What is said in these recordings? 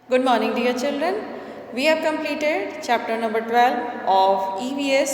Good morning, dear children. We have completed chapter number 12 of EVS.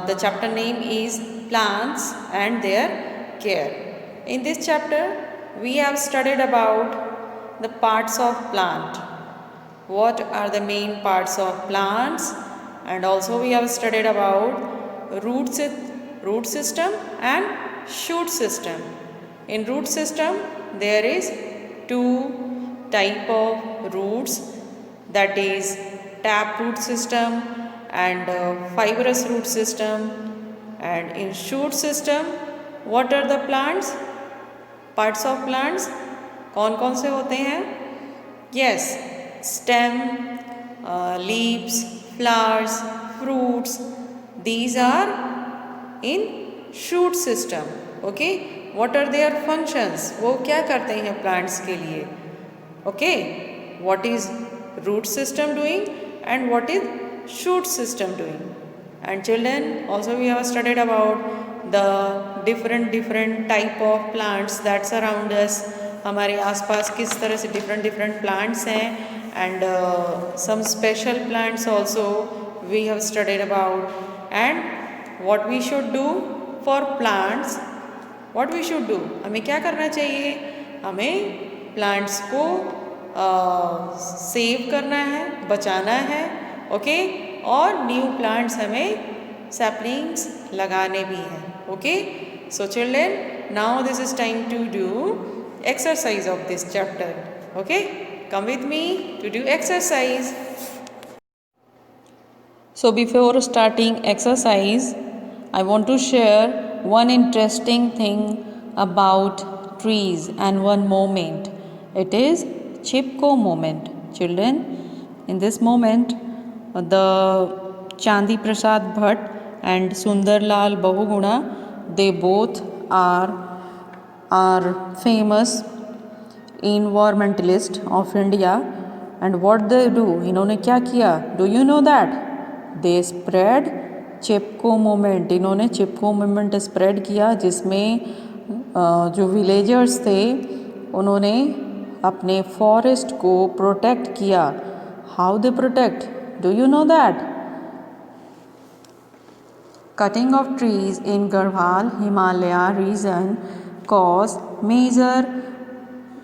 The chapter name is Plants and Their Care. In this chapter, we have studied about the parts of plant. What are the main parts of plants? And also we have studied about root system and shoot system. In root system, there is two type of roots, that is tap root system and fibrous root system. And in shoot system, what are the plants? Parts of plants कौन कौन से होते हैं? Yes, stem, leaves, flowers, fruits, these are in shoot system. Okay, what are their functions? वो क्या करते हैं plants के लिए? Okay, what is root system doing and what is shoot system doing? And children, also we have studied about the different type of plants that surround us. हमारे आसपास किस तरह से different plants हैं, and some special plants also we have studied about. And what we should do for plants, what we should do, हमें क्या करना चाहिए? हमें प्लांट्स को सेव करना है, बचाना है. ओके, और न्यू प्लांट्स हमें सैपलिंग्स लगाने भी हैं. Okay, so children, now this is time to do exercise of this chapter. Okay, come with me to do exercise. So before starting exercise, I want to share one interesting thing about trees and one moment. It is Chipko moment. Children, in this moment, the Chandi Prasad Bhatt and Sundarlal Bahuguna, they both are famous environmentalist of India. And what they do, इन्होंने क्या किया? Do you know that? They spread Chipko movement. इन्होंने चिपको movement spread किया, जिसमें जो villagers थे उन्होंने अपने फॉरेस्ट को प्रोटेक्ट किया. How they protect? Do you know that? Cutting of trees in Garhwal Himalaya region caused major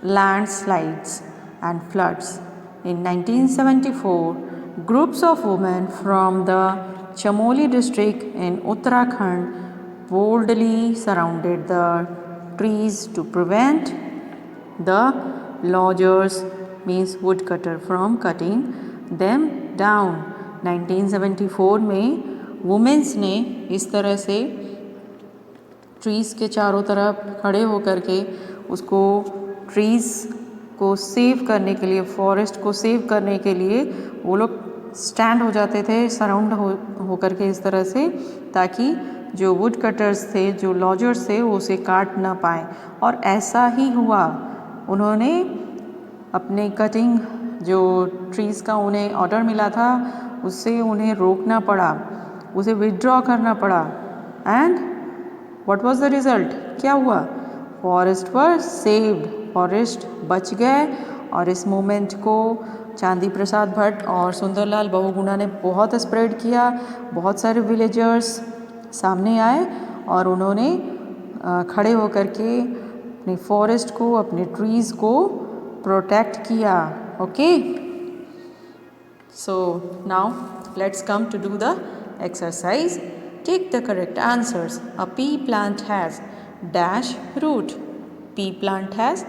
landslides and floods. In 1974, groups of women from the Chamoli district in Uttarakhand boldly surrounded the trees to prevent the loggers, means woodcutter, from cutting them down. 1974 में women's ने इस तरह से trees के चारों तरफ खड़े होकर के उसको ट्रीज़ को सेव करने के लिए, फॉरेस्ट को सेव करने के लिए वो लोग स्टैंड हो जाते थे, सराउंड हो करके इस तरह से, ताकि जो वुड कटर्स थे, जो लॉजर्स थे, वो उसे काट ना पाएँ. और ऐसा ही हुआ. उन्होंने अपने कटिंग, जो ट्रीज़ का उन्हें ऑर्डर मिला था, उससे उन्हें रोकना पड़ा, उसे विथड्रॉ करना पड़ा. And what was the result? क्या हुआ? फॉरेस्ट वर सेव्ड, फॉरेस्ट बच गए. और इस मूवमेंट को चांदी प्रसाद भट्ट और सुंदरलाल बहुगुणा ने बहुत स्प्रेड किया. बहुत सारे विलेजर्स सामने आए और उन्होंने खड़े होकर के अपने फॉरेस्ट को, अपने ट्रीज़ को प्रोटेक्ट किया. Okay, so now let's come to do the exercise. Take the correct answers. A pea plant has dash root. Pea plant has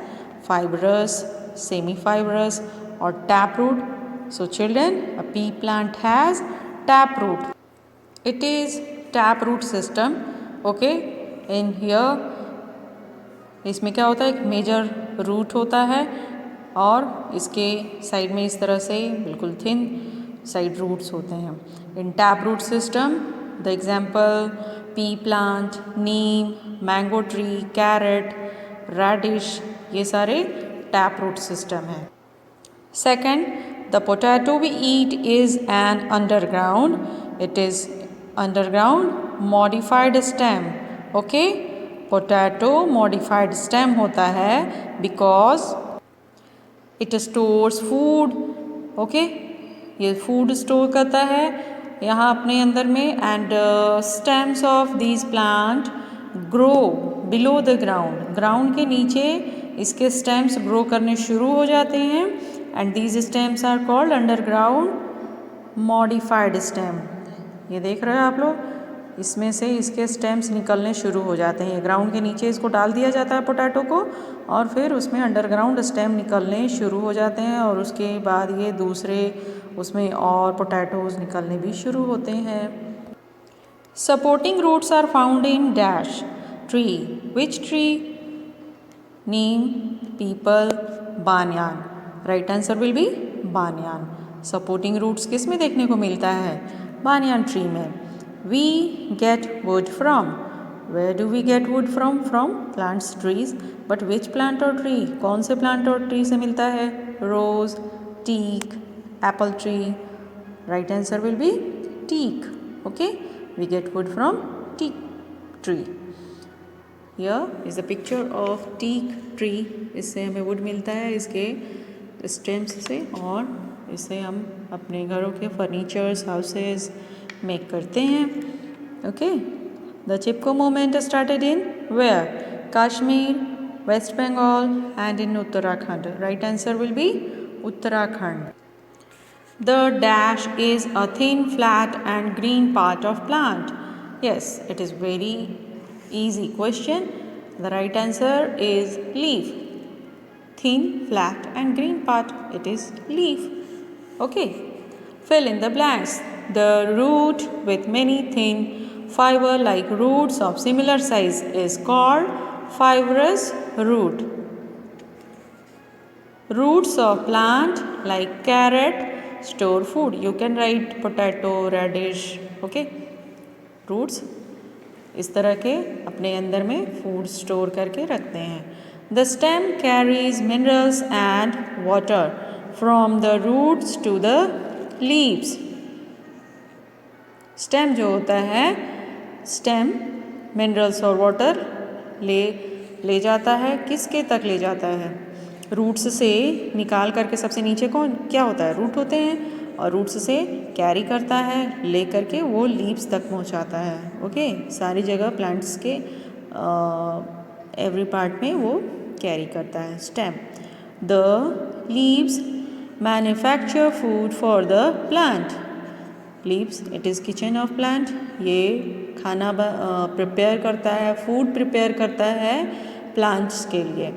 fibrous, semi-fibrous or tap root. So children, a pea plant has tap root. It is tap root system. Okay, in here इसमें क्या होता है? एक major root होता है और इसके side में इस तरह से बिल्कुल थिन साइड रूट्स होते हैं. In tap root system, the example pea plant, neem, mango tree, carrot, radish, ये सारे टैप रूट सिस्टम हैं. Second, the potato we eat is an underground. It is underground modified stem. Okay, potato modified stem होता है because it stores food, okay, ये food store करता है यहाँ अपने अंदर में. And stems of these plant grow below the ground, ground के नीचे इसके स्टेम्स ग्रो करने शुरू हो जाते हैं. And these stems are called underground modified stem. ये देख रहे हो आप लोग, इसमें से इसके स्टेम्स निकलने शुरू हो जाते हैं. ग्राउंड के नीचे इसको डाल दिया जाता है पोटैटो को, और फिर उसमें अंडरग्राउंड स्टेम निकलने शुरू हो जाते हैं, और उसके बाद ये दूसरे उसमें और पोटैटोज निकलने भी शुरू होते हैं. Supporting roots are found in dash tree. Which tree? Neem, peepal, banyan. Right answer will be banyan. Supporting roots किस में देखने को मिलता है? बानयान ट्री में. We get wood from. Where do we get wood from? From plants, trees. But which plant or tree? कौन से plant और tree से मिलता है? Rose, teak, apple tree. Right answer will be teak. Okay, we get wood from teak tree. Here is a picture of teak tree. इससे हमें wood मिलता है इसके stems से, और इससे हम अपने घरों के furnitures, houses मेक करते हैं. Okay, the Chipko movement started in where? Kashmir, West Bengal and in Uttarakhand. Right answer will be Uttarakhand. The dash is a thin flat and green part of plant. Yes, it is very easy question. The right answer is leaf. Thin, flat and green part, it is leaf. Okay, fill in the blanks. The root with many thin fiber like roots of similar size is called fibrous root. Roots of plant like carrot store food. You can write potato, radish. Okay, roots इस तरह के अपने अंदर में food store करके रखते हैं. The stem carries minerals and water from the roots to the leaves. Stem जो होता है, स्टेम मिनरल्स और वाटर ले जाता है. किसके तक ले जाता है? रूट्स से निकाल करके सबसे नीचे कौन क्या होता है? रूट होते हैं, और रूट्स से कैरी करता है, ले करके वो लीव्स तक पहुंचाता है. ओके, सारी जगह प्लांट्स के एवरी पार्ट में वो कैरी करता है stem. The leaves manufacture food for the plant. Leaves, it is kitchen of plant. ये खाना प्रिपेयर करता है, फूड प्रिपेयर करता है प्लांट्स के लिए.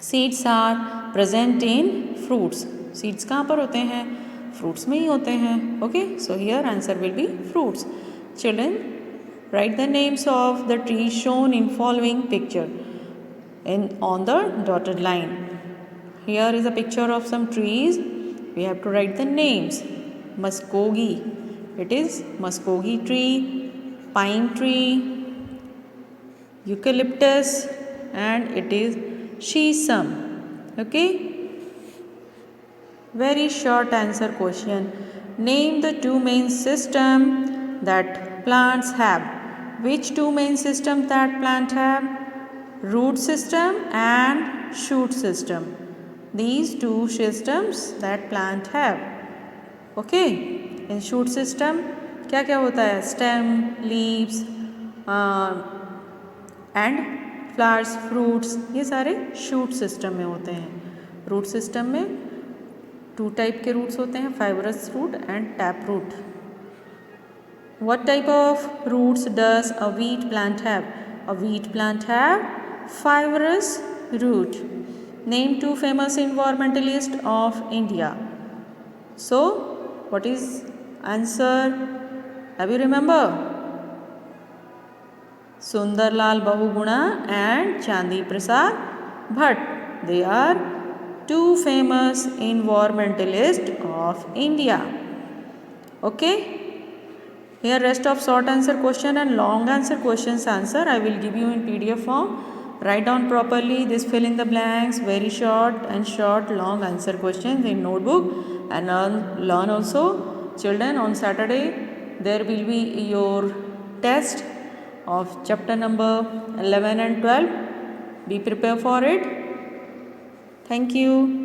Seeds are present in fruits. Seeds कहाँ पर होते हैं? फ्रूट्स में ही होते हैं. Okay, so here answer will be fruits. Children, write the names of the tree shown in following picture in on the dotted line. Here is a picture of some trees. We have to write the names. Muskogee, it is Muskogee tree. Pine tree, eucalyptus, and it is shisham. Okay, very short answer question. Name the two main system that plants have. Which two main systems that plant have? Root system and shoot system. These two systems that plant have. Okay, in shoot system क्या क्या होता है? Stem, leaves and flowers, fruits, ये सारे shoot system में होते हैं. Root system में two type के roots होते हैं, fibrous root and tap root. What type of roots does a wheat plant have? A wheat plant have fibrous root. Name two famous environmentalists of India. So, what is answer? Have you remember? Sundarlal Bahuguna and Chandi Prasad Bhatt. They are two famous environmentalists of India. Okay? Here rest of short answer question and long answer questions answer I will give you in PDF form. Write down properly this, fill in the blanks, very short and short long answer questions in notebook, and learn also. Children, on Saturday there will be your test of chapter number 11 and 12. Be prepared for it. Thank you.